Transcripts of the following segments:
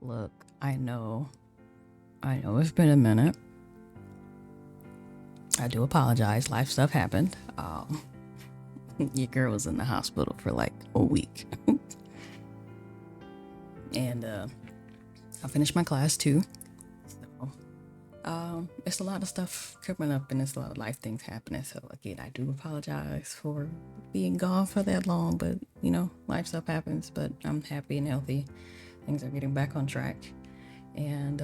Look, I know it's been a minute. I do apologize. Life stuff happened. Your girl was in the hospital for like a week. And I finished my class too. So, it's a lot of stuff coming up and it's a lot of life things happening. So, again, I do apologize for being gone for that long. But, life stuff happens. But I'm happy and healthy. Things are getting back on track. And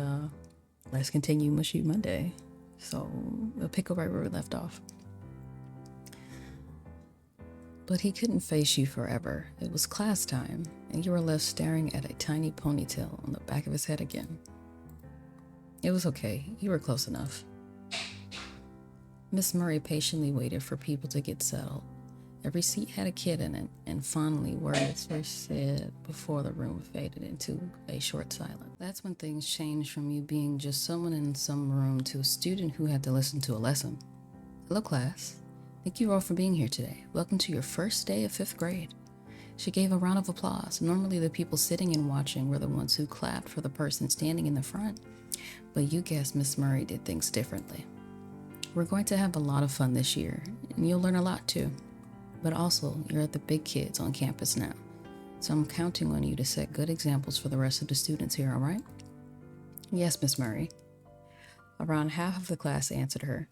let's continue Mushy Monday. So we'll pick up right where we left off. But he couldn't face you forever. It was class time, and you were left staring at a tiny ponytail on the back of his head again. It was okay. You were close enough. Miss Murray patiently waited for people to get settled. Every seat had a kid in it, and finally words were said before the room faded into a short silence. That's when things changed from you being just someone in some room to a student who had to listen to a lesson. Hello, class. Thank you all for being here today. Welcome to your first day of 5th grade. She gave a round of applause. Normally, the people sitting and watching were the ones who clapped for the person standing in the front, but you guessed Miss Murray did things differently. We're going to have a lot of fun this year, and you'll learn a lot too. But also, you're at the big kids on campus now, so I'm counting on you to set good examples for the rest of the students here, all right? Yes, Miss Murray. Around half of the class answered her.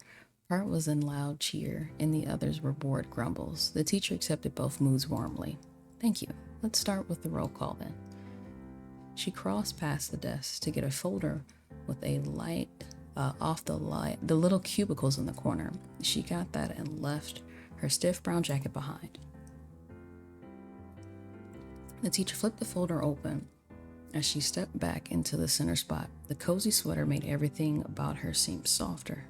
Part was in loud cheer, and the others were bored grumbles. The teacher accepted both moods warmly. Thank you. Let's start with the roll call then. She crossed past the desk to get a folder with a light off the little cubicles in the corner. She got that and left her stiff brown jacket behind. The teacher flipped the folder open as she stepped back into the center spot. The cozy sweater made everything about her seem softer.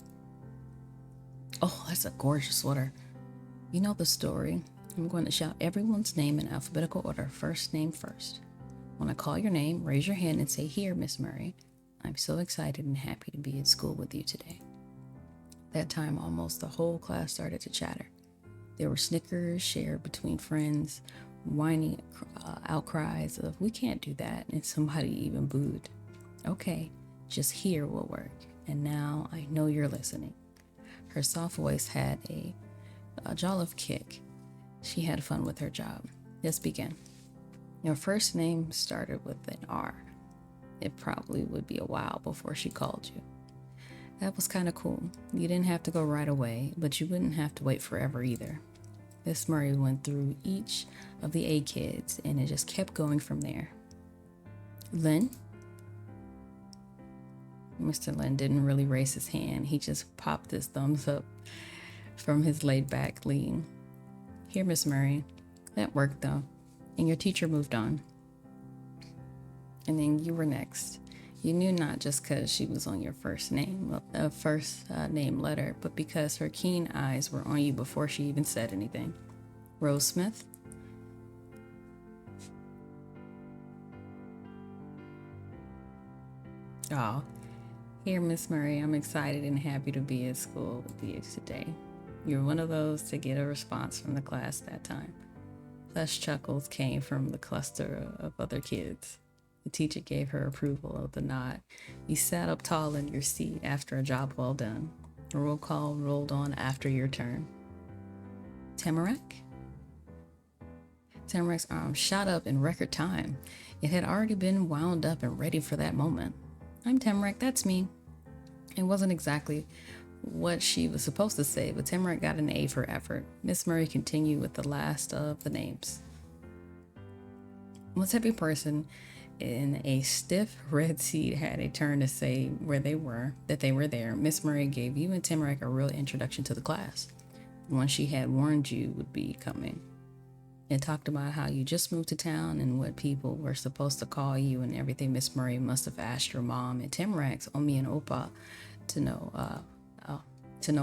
Oh, that's a gorgeous sweater. You know the story. I'm going to shout everyone's name in alphabetical order, first name first. When I call your name, raise your hand and say, "Here, Miss Murray. I'm so excited and happy to be at school with you today." That time, almost the whole class started to chatter. There were snickers shared between friends, whiny outcries of, "We can't do that," and somebody even booed. Okay, just here will work. And now I know you're listening. Her soft voice had a jolly kick. She had fun with her job. Let's begin. Your first name started with an R. It probably would be a while before she called you. That was kind of cool. You didn't have to go right away, but you wouldn't have to wait forever either. Miss Murray went through each of the A kids, and it just kept going from there. Lynn? Mr. Lynn didn't really raise his hand. He just popped his thumbs up from his laid-back lean. Here, Miss Murray. That worked, though. And your teacher moved on. And then you were next. You knew not just because she was on your first name letter, but because her keen eyes were on you before she even said anything. Rose Smith? Oh, here, Miss Murray, I'm excited and happy to be at school with you today. You're one of those to get a response from the class that time. Less chuckles came from the cluster of other kids. The teacher gave her approval of the nod. You sat up tall in your seat after a job well done. The roll call rolled on after your turn. Tamarack? Tamarack's arm shot up in record time. It had already been wound up and ready for that moment. I'm Tamarack, that's me. It wasn't exactly what she was supposed to say, but Tamarack got an A for effort. Miss Murray continued with the last of the names. Once every person in a stiff red seat had a turn to say that they were there, Miss Murray gave you and Tamarack a real introduction to the class, one she had warned you would be coming. It talked about how you just moved to town and what people were supposed to call you and everything. Miss Murray must have asked your mom and Tamarack's Omi and Opa to know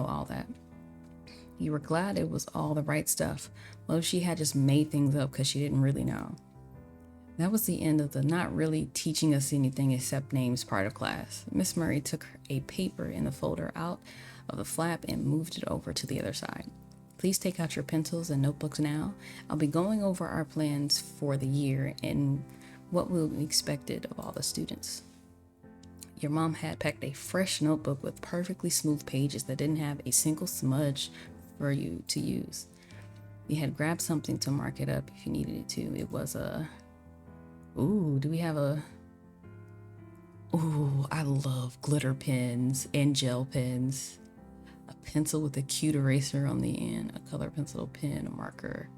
all that. You were glad it was all the right stuff. Well, she had just made things up because she didn't really know. That was the end of the not really teaching us anything except names part of class. Miss Murray took a paper in the folder out of the flap and moved it over to the other side. Please take out your pencils and notebooks now. I'll be going over our plans for the year, and what will be expected of all the students. Your mom had packed a fresh notebook with perfectly smooth pages that didn't have a single smudge for you to use. You had grabbed something to mark it up if you needed it to. It was a... Ooh, do we have a... Ooh, I love glitter pens and gel pens. A pencil with a cute eraser on the end, a color pencil pen, a marker,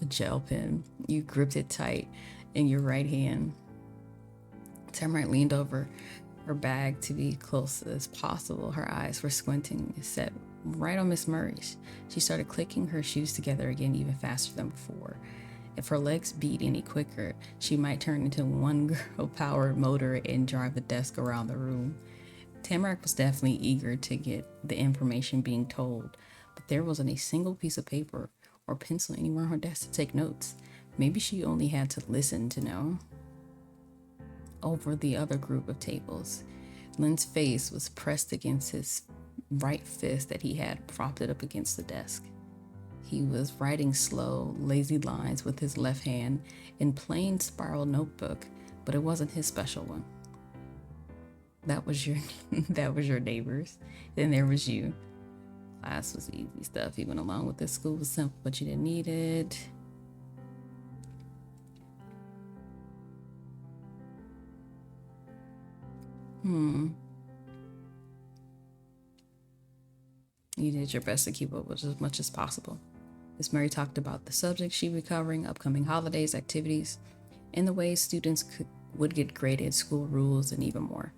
a gel pen. You gripped it tight in your right hand. Tamarack leaned over her bag to be close as possible. Her eyes were squinting, set right on Miss Murray's. She started clicking her shoes together again, even faster than before. If her legs beat any quicker, she might turn into one girl-powered motor and drive the desk around the room. Tamarack was definitely eager to get the information being told, but there wasn't a single piece of paper or pencil anywhere on her desk to take notes. Maybe she only had to listen to know. Over the other group of tables, Lynn's face was pressed against his right fist that he had propped it up against the desk. He was writing slow, lazy lines with his left hand in plain spiral notebook, but it wasn't his special one. That was your neighbors. Then there was you. Class was easy stuff. He went along with this. School was simple, but you didn't need it. You did your best to keep up with as much as possible. Miss Murray talked about the subjects she'd be covering, upcoming holidays, activities, and the ways students would get graded, school rules, and even more.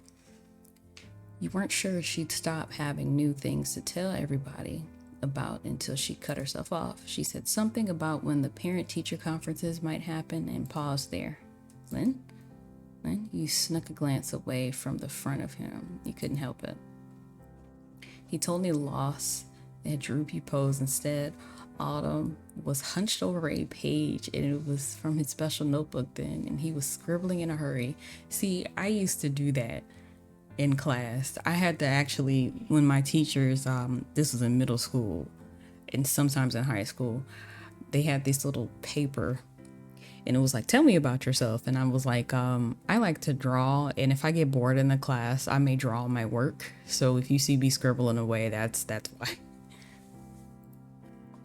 You weren't sure she'd stop having new things to tell everybody about until she cut herself off. She said something about when the parent-teacher conferences might happen and paused there. Lynn? You snuck a glance away from the front of him. You couldn't help it. He told me loss that droopy pose instead. Autumn was hunched over a page, and it was from his special notebook then, and he was scribbling in a hurry. See, I used to do that in class. I had to actually, when my teachers, this was in middle school and sometimes in high school, they had this little paper and it was like, tell me about yourself. And I was like, I like to draw, and if I get bored in the class, I may draw my work. So if you see me scribbling away, that's why.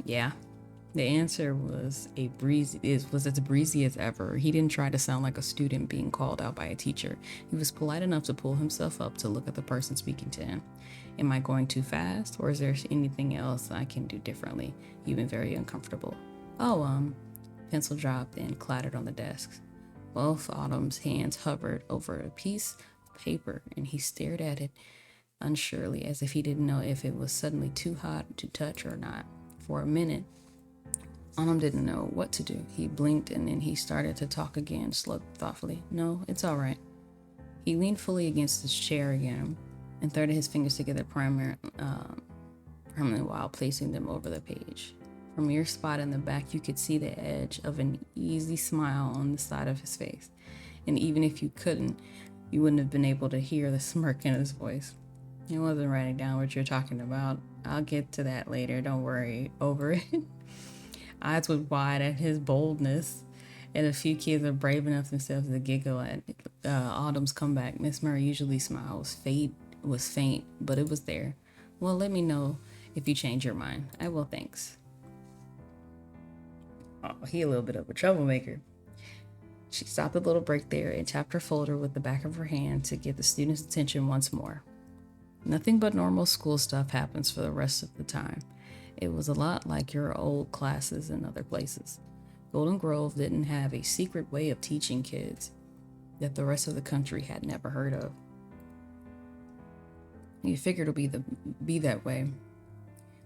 Yeah. The answer was as breezy as ever. He didn't try to sound like a student being called out by a teacher. He was polite enough to pull himself up to look at the person speaking to him. Am I going too fast, or is there anything else I can do differently? You've been very uncomfortable. Oh, pencil dropped and clattered on the desk. Both Autumn's hands hovered over a piece of paper, and he stared at it unsurely, as if he didn't know if it was suddenly too hot to touch or not. For a minute, Autumn didn't know what to do. He blinked, and then he started to talk again, slowly, thoughtfully. No, it's all right. He leaned fully against his chair again and threaded his fingers together permanently while placing them over the page. From your spot in the back, you could see the edge of an easy smile on the side of his face. And even if you couldn't, you wouldn't have been able to hear the smirk in his voice. He wasn't writing down what you're talking about. I'll get to that later. Don't worry over it. Eyes were wide at his boldness, and a few kids are brave enough themselves to giggle at Autumn's comeback. Miss Murray usually smiles. Was faint, but it was there. Well, let me know if you change your mind. I will, thanks. Oh, he a little bit of a troublemaker. She stopped a little break there and tapped her folder with the back of her hand to get the students' attention once more. Nothing but normal school stuff happens for the rest of the time. It was a lot like your old classes in other places. Golden Grove didn't have a secret way of teaching kids that the rest of the country had never heard of. You figured it would be that way,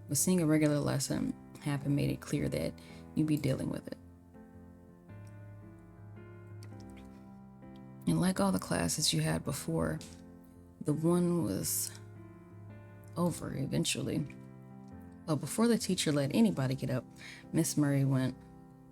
but seeing a regular lesson happen made it clear that you'd be dealing with it. And like all the classes you had before, the one was over eventually. But before the teacher let anybody get up, Miss Murray went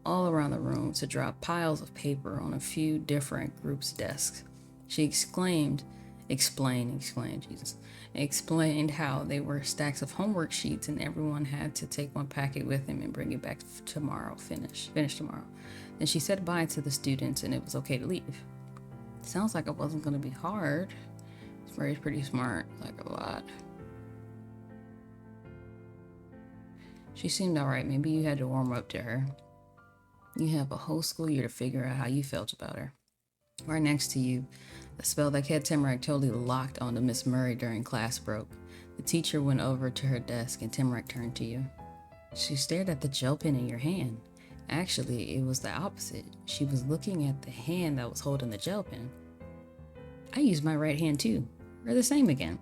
all around the room to drop piles of paper on a few different groups' desks. She exclaimed Explained, Jesus. Explained how they were stacks of homework sheets and everyone had to take one packet with them and bring it back tomorrow, finish tomorrow. Then she said bye to the students and it was okay to leave. Sounds like it wasn't going to be hard. Mary's pretty smart, like a lot. She seemed alright. Maybe you had to warm up to her. You have a whole school year to figure out how you felt about her. Right next to you, the spell that kept Tamarack totally locked onto Miss Murray during class broke. The teacher went over to her desk and Tamarack turned to you. She stared at the gel pen in your hand. Actually, it was the opposite. She was looking at the hand that was holding the gel pen. I used my right hand too. We're the same again.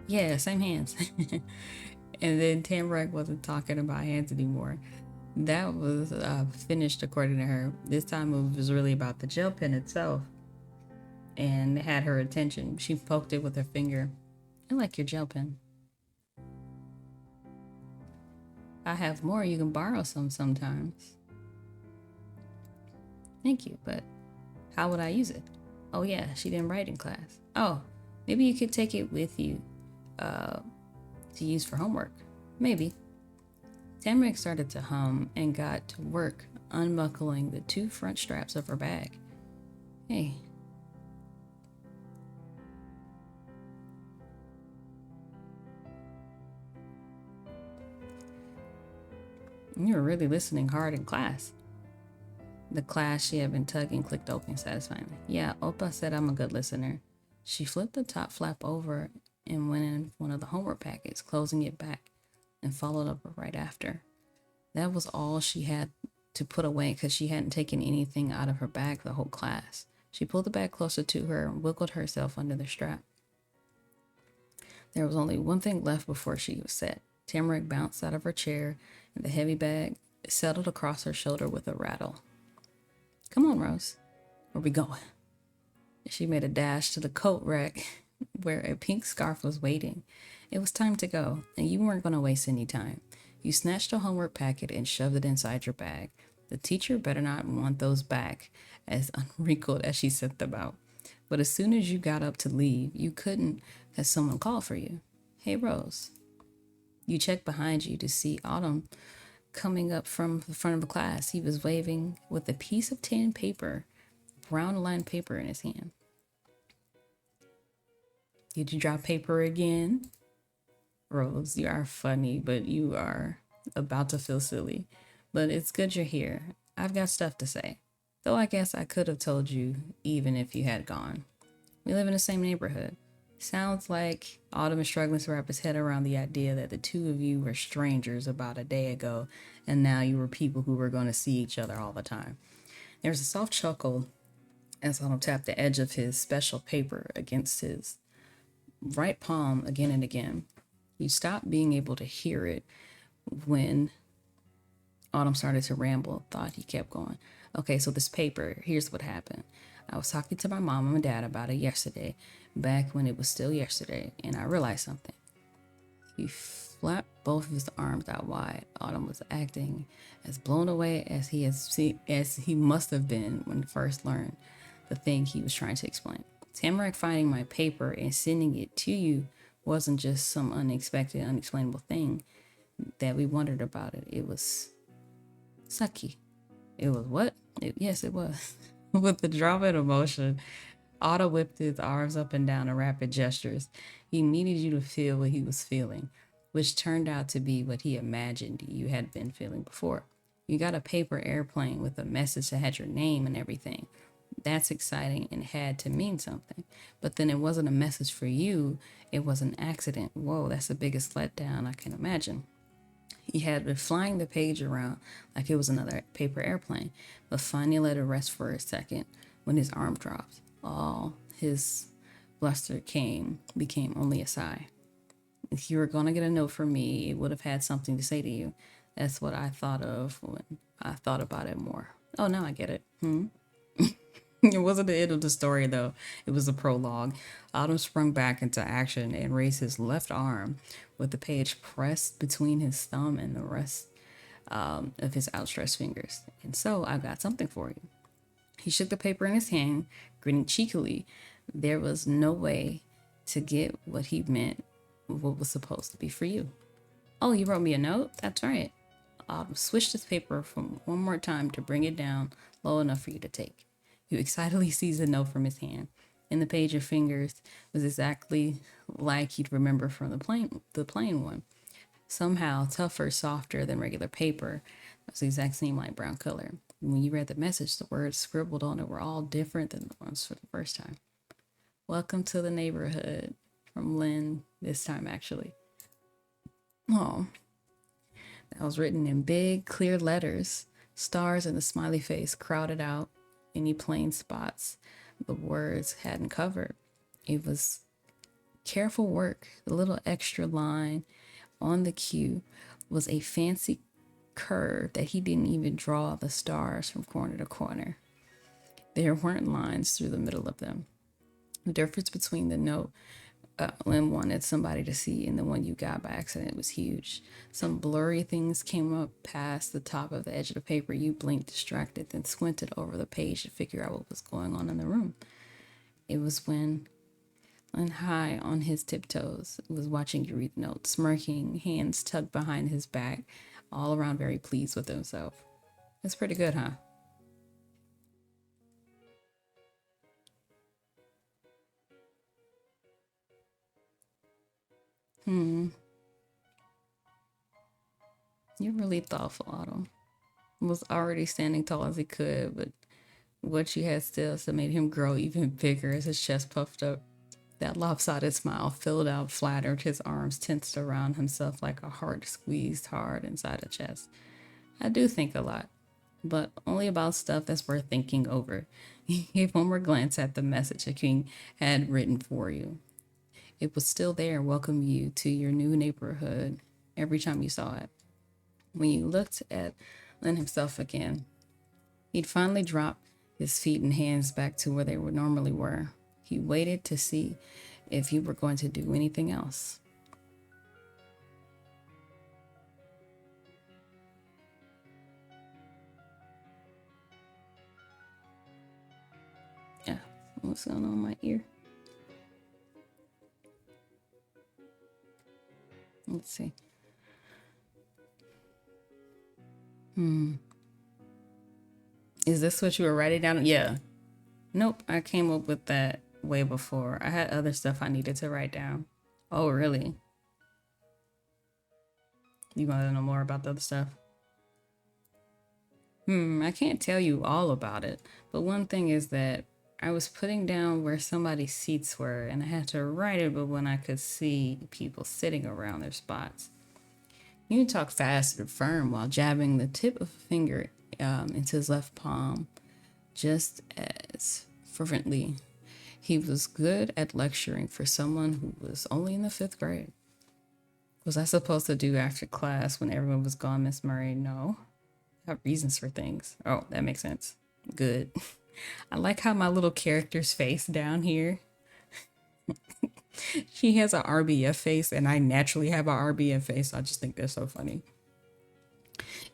Yeah, same hands. And then Tamarack wasn't talking about hands anymore. That was finished according to her. This time it was really about the gel pen itself. And it had her attention. She poked it with her finger. I like your gel pen. I have more. You can borrow some sometimes. Thank you, but how would I use it? Oh yeah, she didn't write in class. Oh, maybe you could take it with you to use for homework. Maybe. Tamarack started to hum and got to work unbuckling the two front straps of her bag. Hey. You were really listening hard in class. The class she had been tugging clicked open satisfyingly. Yeah, Opa said I'm a good listener. She flipped the top flap over and went in one of the homework packets, closing it back, and followed up right after. That was all she had to put away because she hadn't taken anything out of her bag the whole class. She pulled the bag closer to her and wiggled herself under the strap. There was only one thing left before she was set. Tamarack bounced out of her chair, and the heavy bag settled across her shoulder with a rattle. Come on, Rose. Where we going? She made a dash to the coat rack where a pink scarf was waiting. It was time to go, and you weren't going to waste any time. You snatched a homework packet and shoved it inside your bag. The teacher better not want those back, as unwrinkled as she sent them out. But as soon as you got up to leave, you couldn't because someone called for you. Hey, Rose. You checked behind you to see Autumn coming up from the front of the class. He was waving with a piece of tan paper, brown lined paper in his hand. Did you drop paper again? Rose, you are funny, but you are about to feel silly. But it's good you're here. I've got stuff to say. Though I guess I could have told you even if you had gone. We live in the same neighborhood. Sounds like Autumn is struggling to wrap his head around the idea that the two of you were strangers about a day ago, and now you were people who were going to see each other all the time. There was a soft chuckle as Autumn tapped the edge of his special paper against his right palm again and again. You stopped being able to hear it when Autumn started to ramble. Thought he kept going. Okay, so this paper, here's what happened. I was talking to my mom and my dad about it yesterday, back when it was still yesterday, and I realized something. He flapped both of his arms out wide. Autumn was acting as blown away as he must have been when he first learned the thing he was trying to explain. Tamarack finding my paper and sending it to you wasn't just some unexpected, unexplainable thing that we wondered about it. It was sucky. It was what? Yes, it was. With the drama and emotion, Otto whipped his arms up and down in rapid gestures. He needed you to feel what he was feeling, which turned out to be what he imagined you had been feeling before. You got a paper airplane with a message that had your name and everything. That's exciting and had to mean something. But then it wasn't a message for you. It was an accident. Whoa, that's the biggest letdown I can imagine. He had been flying the page around like it was another paper airplane, but finally let it rest for a second when his arm dropped. All his bluster became only a sigh. If you were going to get a note from me, it would have had something to say to you. That's what I thought of when I thought about it more. Oh, now I get it. It wasn't the end of the story, though. It was a prologue. Autumn sprung back into action and raised his left arm with the page pressed between his thumb and the rest of his outstretched fingers. And so I've got something for you. He shook the paper in his hand, grinning cheekily. There was no way to get what he meant, what was supposed to be for you. Oh, you wrote me a note? That's right. Swished his paper from one more time to bring it down low enough for you to take. You excitedly seized the note from his hand. In the page, your fingers was exactly like you'd remember from the plain one. Somehow tougher, softer than regular paper. It was the exact same light brown color. When you read the message, the words scribbled on it were all different than the ones for the first time. Welcome to the neighborhood, from Lynn, this time actually. Oh, that was written in big, clear letters. Stars and a smiley face crowded out any plain spots the words hadn't covered. It was careful work. The little extra line on the cue was a fancy curve that he didn't even draw the stars from corner to corner. There weren't lines through the middle of them. The difference between the note Lynn wanted somebody to see and the one you got by accident was huge. Some blurry things came up past the top of the edge of the paper. You blinked distracted, then squinted over the page to figure out what was going on in the room. It was when Lynn, high on his tiptoes, was watching you read the note, smirking, hands tucked behind his back, all around very pleased with himself. That's pretty good, huh? You're really thoughtful, Autumn. Was already standing tall as he could, but what you had still so made him grow even bigger as his chest puffed up. That lopsided smile filled out, flattered, his arms tensed around himself like a heart squeezed hard inside a chest. I do think a lot, but only about stuff that's worth thinking over. He gave one more glance at the message the king had written for you. It was still there, welcoming you to your new neighborhood every time you saw it. When you looked at Lynn himself again, he'd finally dropped his feet and hands back to where they would normally were. He waited to see if you were going to do anything else. Yeah, what's going on in my ear? Let's see. Is this what you were writing down? Yeah. Nope, I came up with that way before. I had other stuff I needed to write down. Oh, really? You want to know more about the other stuff? I can't tell you all about it, but one thing is that I was putting down where somebody's seats were and I had to write it, but when I could see people sitting around their spots. You can talk fast and firm while jabbing the tip of a finger into his left palm just as fervently. He was good at lecturing for someone who was only in the fifth grade. Was I supposed to do after class when everyone was gone, Miss Murray? No. I have reasons for things. Oh, that makes sense. Good. I like how my little character's face down here. She has a RBF face, and I naturally have a RBF face. I just think they're so funny.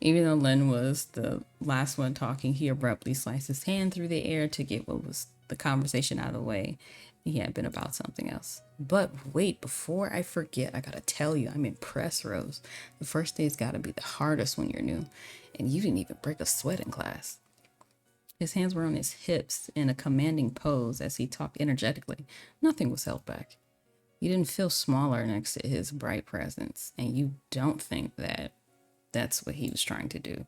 Even though Len was the last one talking, he abruptly sliced his hand through the air to get what was the conversation out of the way. He had been about something else. But wait, before I forget, I gotta tell you, I'm impressed, Rose. The first day's gotta be the hardest when you're new, and you didn't even break a sweat in class. His hands were on his hips in a commanding pose as he talked energetically. Nothing was held back. You didn't feel smaller next to his bright presence, and you don't think that that's what he was trying to do.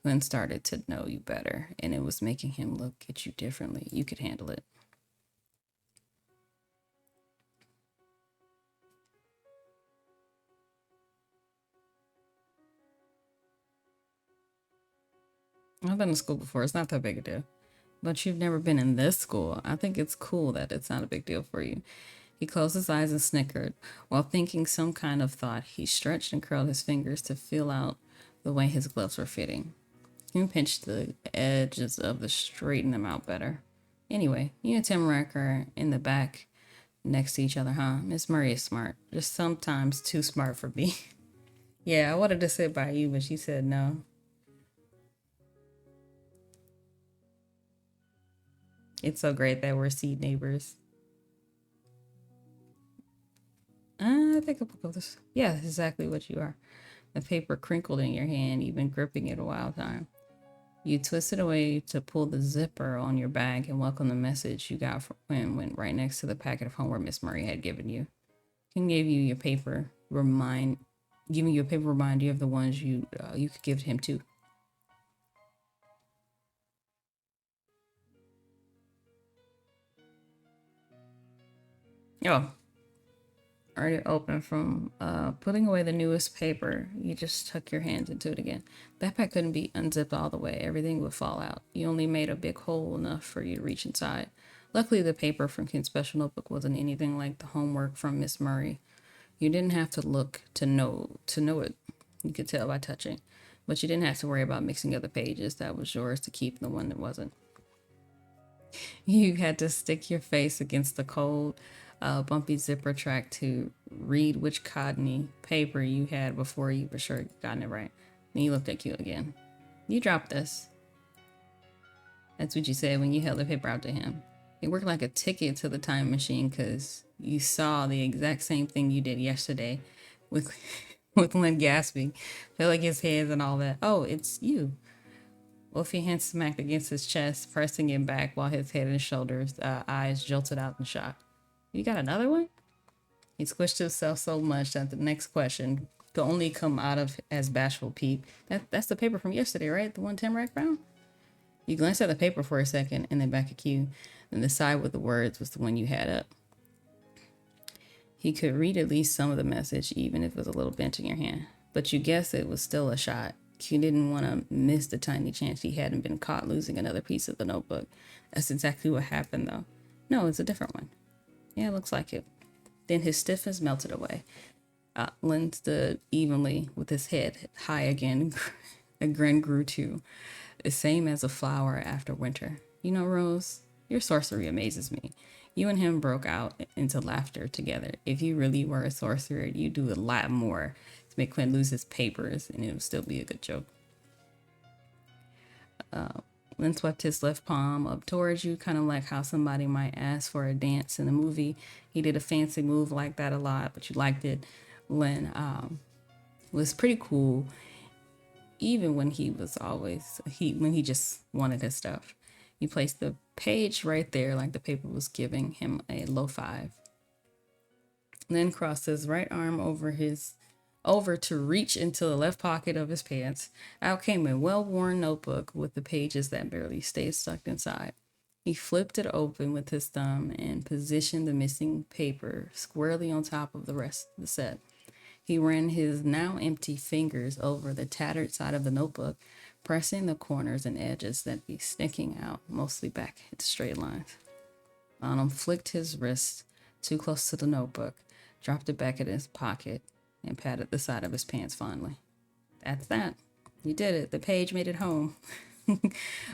Glenn started to know you better, and it was making him look at you differently. You could handle it. I've been to school before. It's not that big a deal. But you've never been in this school. I think it's cool that it's not a big deal for you. He closed his eyes and snickered. While thinking some kind of thought, he stretched and curled his fingers to feel out the way his gloves were fitting. He pinched the edges of the straighten them out better. Anyway, you and Tim Rack are in the back next to each other, huh? Miss Murray is smart. Just sometimes too smart for me. Yeah, I wanted to sit by you, but she said no. It's so great that we're seed neighbors. I think I'll go this. Yeah, that's exactly what you are. The paper crinkled in your hand, you've been gripping it a while time. You twisted away to pull the zipper on your bag and welcome the message you got from when went right next to the packet of homework Miss Murray had given you. Kim gave you your paper giving you a paper reminder of the ones you could give to him too. Oh, already open from putting away the newest paper. You just tuck your hands into it again. Backpack couldn't be unzipped all the way. Everything would fall out. You only made a big hole enough for you to reach inside. Luckily, the paper from Kim's special notebook wasn't anything like the homework from Miss Murray. You didn't have to look to know it. You could tell by touching. But you didn't have to worry about mixing up the pages. That was yours to keep, the one that wasn't. You had to stick your face against the cold, bumpy zipper track to read which cottony paper you had before you were sure you gotten it right. Then you looked at Q again. You dropped this. That's what you said when you held the paper out to him. It worked like a ticket to the time machine because you saw the exact same thing you did yesterday with with Lynn gasping, filling his hands and all that. Oh, it's you. Wolfie hand smacked against his chest, pressing him back while his head and shoulders, eyes jolted out in shock. You got another one? He squished himself so much that the next question could only come out of as bashful peep. That's the paper from yesterday, right? The one Tamarack found? You glanced at the paper for a second and then back at Q. Then the side with the words was the one you had up. He could read at least some of the message, even if it was a little bent in your hand. But you guessed it was still a shot. Q didn't want to miss the tiny chance he hadn't been caught losing another piece of the notebook. That's exactly what happened, though. No, it's a different one. Yeah, it looks like it. Then his stiffness melted away. Lynn stood evenly with his head high again. A grin grew too, the same as a flower after winter. You know, Rose, your sorcery amazes me. You and him broke out into laughter together. If you really were a sorcerer, you'd do a lot more to make Quinn lose his papers, and it would still be a good joke. Lynn swept his left palm up towards you, kind of like how somebody might ask for a dance in a movie. He did a fancy move like that a lot, but you liked it. Lynn was pretty cool, even when when he just wanted his stuff. He placed the page right there, like the paper was giving him a low five. Then crossed his right arm over to reach into the left pocket of his pants. Out came a well-worn notebook with the pages that barely stayed stuck inside. He flipped it open with his thumb and positioned the missing paper squarely on top of the rest of the set. He ran his now empty fingers over the tattered side of the notebook, pressing the corners and edges that be sticking out, mostly back into straight lines. Bonham flicked his wrist too close to the notebook, dropped it back in his pocket, and patted the side of his pants fondly. That's that. You did it. The page made it home.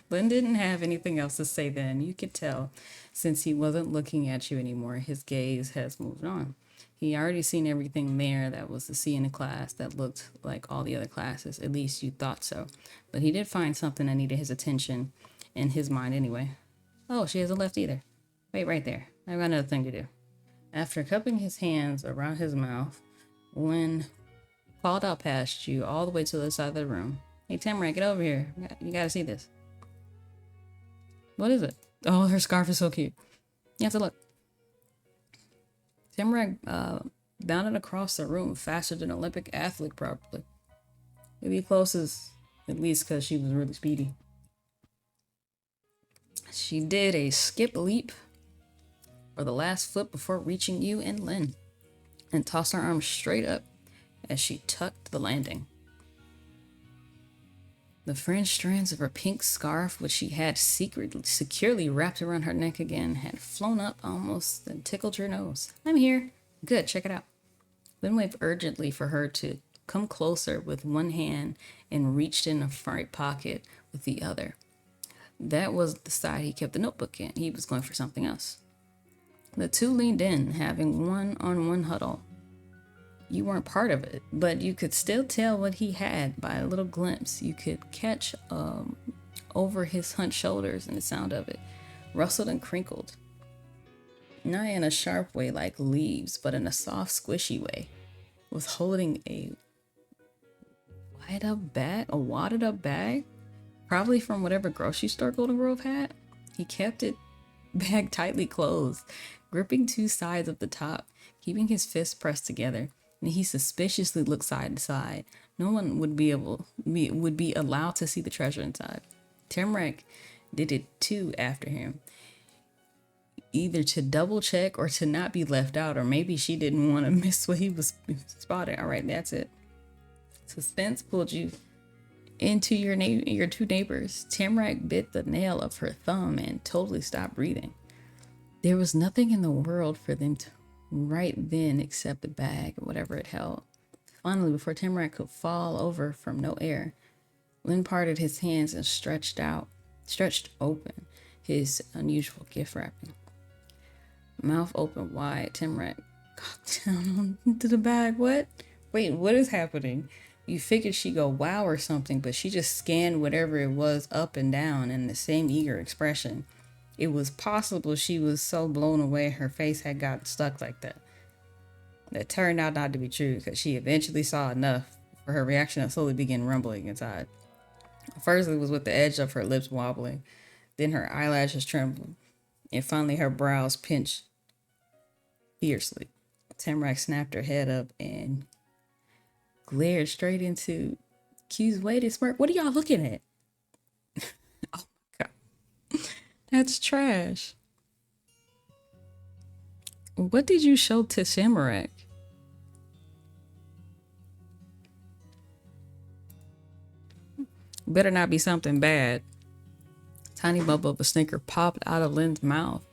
Lynn didn't have anything else to say then. You could tell, since he wasn't looking at you anymore, his gaze has moved on. He already seen everything there that was to see in the class that looked like all the other classes. At least you thought so. But he did find something that needed his attention, in his mind anyway. Oh, she hasn't left either. Wait right there. I've got another thing to do. After cupping his hands around his mouth, Lynn called out past you all the way to the other side of the room. Hey, Tamara, get over here. You gotta see this. What is it? Oh, her scarf is so cute. You have to look. Tamara bounded across the room faster than an Olympic athlete, probably. Maybe closest, at least because she was really speedy. She did a skip leap for the last foot before reaching you and Lynn, and tossed her arms straight up as she tucked the landing. The fringed strands of her pink scarf, which she had securely wrapped around her neck again, had flown up almost and tickled your nose. I'm here. Good, check it out. Lynn waved urgently for her to come closer with one hand and reached in a front pocket with the other. That was the side he kept the notebook in. He was going for something else. The two leaned in, having one-on-one huddle. You weren't part of it, but you could still tell what he had by a little glimpse. You could catch over his hunched shoulders and the sound of it. rustled and crinkled. Not in a sharp way like leaves, but in a soft, squishy way. Was holding a wadded up bag, probably from whatever grocery store Golden Grove had. He kept it bag tightly closed, gripping two sides of the top, keeping his fists pressed together. And he suspiciously looked side to side. No one would be allowed to see the treasure inside. Tamarack did it too after him, either to double check or to not be left out, or maybe she didn't want to miss what he was spotted. All right, that's it. Suspense pulled you into your two neighbors. Tamarack bit the nail of her thumb and totally stopped breathing. There was nothing in the world for them to right then except the bag or whatever it held. Finally, before Tamarack could fall over from no air, Lynn parted his hands and stretched open his unusual gift wrapping. Mouth open wide, Tamarack cocked down into the bag. What? Wait, what is happening? You figured she'd go wow or something, but she just scanned whatever it was up and down in the same eager expression. It was possible she was so blown away her face had gotten stuck like that. That turned out not to be true, because she eventually saw enough for her reaction to slowly begin rumbling inside. First, it was with the edge of her lips wobbling, then her eyelashes trembling, and finally her brows pinched fiercely. Tamarack snapped her head up and glared straight into Q's weighted smirk. What are y'all looking at? Oh my god. That's trash. What did you show to Tamarack? Better not be something bad. Tiny bubble of a snicker popped out of Lynn's mouth.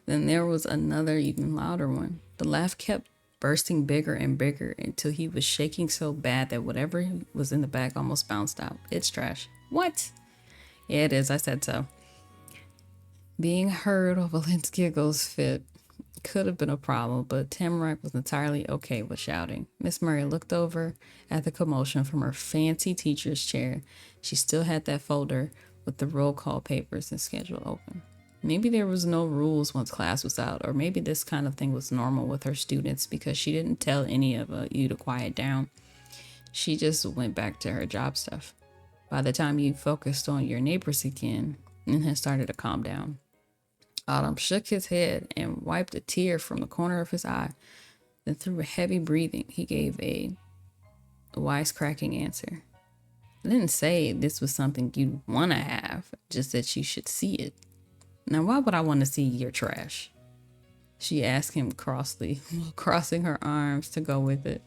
Then there was another, even louder one. The laugh kept bursting bigger and bigger until he was shaking so bad that whatever was in the bag almost bounced out. It's trash. What? Yeah, it is. I said so. Being heard over Lynn's giggles fit could have been a problem, but Tamarack was entirely okay with shouting. Miss Murray looked over at the commotion from her fancy teacher's chair. She still had that folder with the roll call papers and schedule open. Maybe there was no rules once class was out, or maybe this kind of thing was normal with her students because she didn't tell any of you to quiet down. She just went back to her job stuff. By the time you focused on your neighbors again and had started to calm down, Autumn shook his head and wiped a tear from the corner of his eye. Then through a heavy breathing, he gave a wisecracking answer. I didn't say this was something you'd want to have, just that you should see it. Now, why would I want to see your trash? She asked him crossly, crossing her arms to go with it.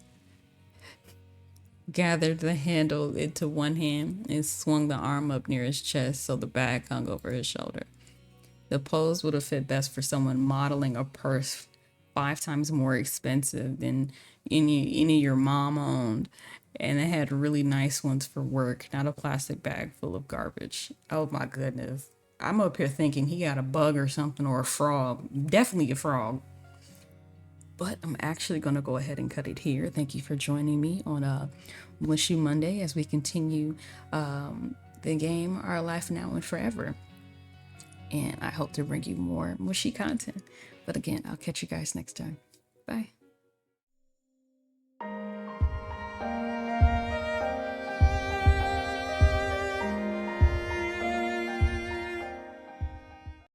Gathered the handle into one hand and swung the arm up near his chest so the bag hung over his shoulder. The pose would have fit best for someone modeling a purse 5 times more expensive than any your mom owned, and it had really nice ones for work, not a plastic bag full of garbage. Oh my goodness. I'm up here thinking he got a bug or something, or a frog. Definitely a frog. But I'm actually going to go ahead and cut it here. Thank you for joining me on Wish You Monday as we continue the game Our Life Now and Forever. And I hope to bring you more mushy content. But again, I'll catch you guys next time. Bye.